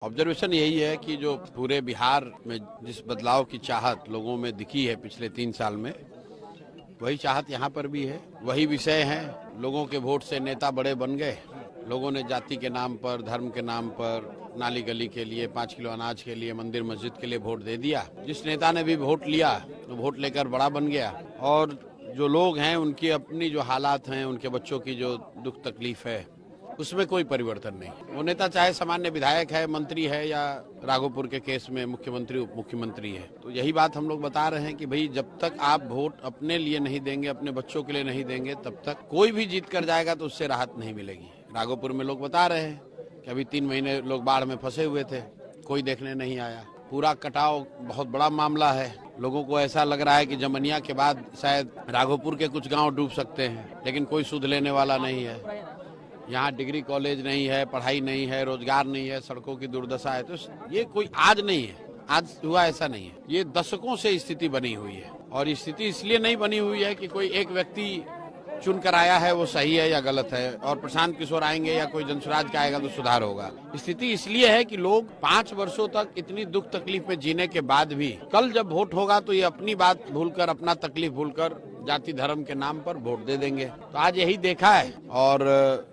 Observation यही है कि जो पूरे बिहार में जिस बदलाव की चाहत लोगों में दिखी है पिछले 3 साल में, वही चाहत यहाँ पर भी है। वही विषय है। लोगों के वोट से नेता बड़े बन गए। लोगों ने जाति के नाम पर, धर्म के नाम पर, नाली गली के लिए, 5 किलो अनाज के लिए, मंदिर मस्जिद के लिए वोट दे दिया। जिस नेता ने भी वोट लिया तो वोट लेकर बड़ा बन गया। और जो लोग हैं उनकी अपनी जो हालात हैं, उनके बच्चों की जो दुख तकलीफ है, उसमें कोई परिवर्तन नहीं। वो नेता चाहे सामान्य विधायक है, मंत्री है, या राघोपुर के केस में मुख्यमंत्री उप मुख्यमंत्री है। तो यही बात हम लोग बता रहे हैं कि भाई जब तक आप वोट अपने लिए नहीं देंगे, अपने बच्चों के लिए नहीं देंगे, तब तक कोई भी जीत कर जाएगा तो उससे राहत नहीं मिलेगी। राघोपुर में लोग बता रहे हैं कि अभी 3 महीने लोग बाढ़ में फंसे हुए थे, कोई देखने नहीं आया। पूरा कटाव बहुत बड़ा मामला है। लोगों को ऐसा लग रहा है कि जमनिया के बाद शायद राघोपुर के कुछ गांव डूब सकते हैं, लेकिन कोई सुध लेने वाला नहीं है। यहाँ डिग्री कॉलेज नहीं है, पढ़ाई नहीं है, रोजगार नहीं है, सड़कों की दुर्दशा है। तो ये कोई आज नहीं है, आज हुआ ऐसा नहीं है। ये दशकों से स्थिति बनी हुई है। और स्थिति इसलिए नहीं बनी हुई है कि कोई एक व्यक्ति चुनकर आया है वो सही है या गलत है, और प्रशांत किशोर आएंगे या कोई जनसुराज का आएगा तो सुधार होगा। स्थिति इसलिए है कि लोग 5 वर्षों तक इतनी दुख तकलीफ में जीने के बाद भी कल जब वोट होगा तो ये अपनी बात भूलकर, अपना तकलीफ भूलकर जाति धर्म के नाम पर वोट दे देंगे। तो आज यही देखा है। और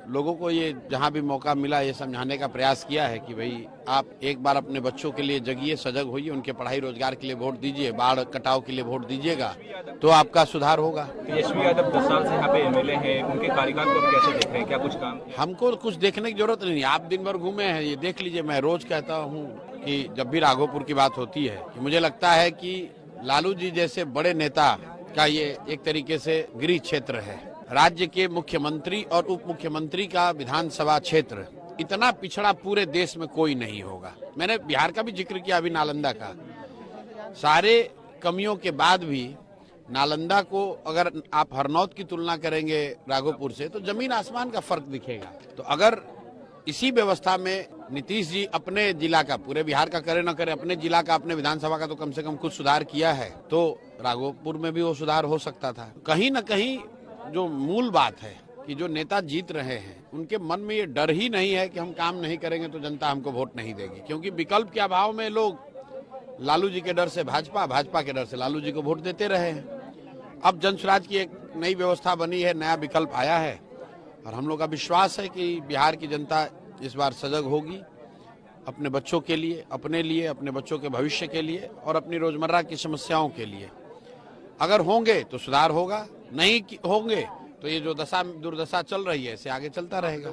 लोगों को ये जहाँ भी मौका मिला ये समझाने का प्रयास किया है कि भाई आप एक बार अपने बच्चों के लिए जगिए, सजग होइए, उनके पढ़ाई रोजगार के लिए वोट दीजिए, बाढ़ कटाव के लिए वोट दीजिएगा तो आपका सुधार होगा। तेजस्वी यादव 10 साल से यहाँ पे एमएलए हैं, उनके कार्यकाल को कैसे देख रहे हैं? क्या कुछ काम? हमको कुछ देखने की जरूरत नहीं। आप दिन भर घूमे हैं, ये देख लीजिए। मैं रोज कहता हूँ कि जब भी राघोपुर की बात होती है कि मुझे लगता है कि लालू जी जैसे बड़े नेता का ये एक तरीके से गृह क्षेत्र है। राज्य के मुख्यमंत्री और उप मुख्यमंत्री का विधानसभा क्षेत्र इतना पिछड़ा पूरे देश में कोई नहीं होगा। मैंने बिहार का भी जिक्र किया, अभी नालंदा का। सारे कमियों के बाद भी नालंदा को अगर आप हरनौत की तुलना करेंगे राघोपुर से तो जमीन आसमान का फर्क दिखेगा। तो अगर इसी व्यवस्था में नीतीश जी अपने जिला का, पूरे बिहार का करे न करे, अपने जिला का, अपने विधानसभा का तो कम से कम कुछ सुधार किया है, तो राघोपुर में भी वो सुधार हो सकता था। कहीं न कहीं जो मूल बात है कि जो नेता जीत रहे हैं उनके मन में ये डर ही नहीं है कि हम काम नहीं करेंगे तो जनता हमको वोट नहीं देगी। क्योंकि विकल्प के अभाव में लोग लालू जी के डर से भाजपा, भाजपा के डर से लालू जी को वोट देते रहे हैं। अब जनसुराज की एक नई व्यवस्था बनी है, नया विकल्प आया है, और हम लोग का विश्वास है कि बिहार की जनता इस बार सजग होगी अपने बच्चों के लिए, अपने लिए, अपने बच्चों के भविष्य के लिए और अपनी रोजमर्रा की समस्याओं के लिए। अगर होंगे तो सुधार होगा, नहीं होंगे तो ये जो दुर्दशा चल रही है इसे आगे चलता रहेगा।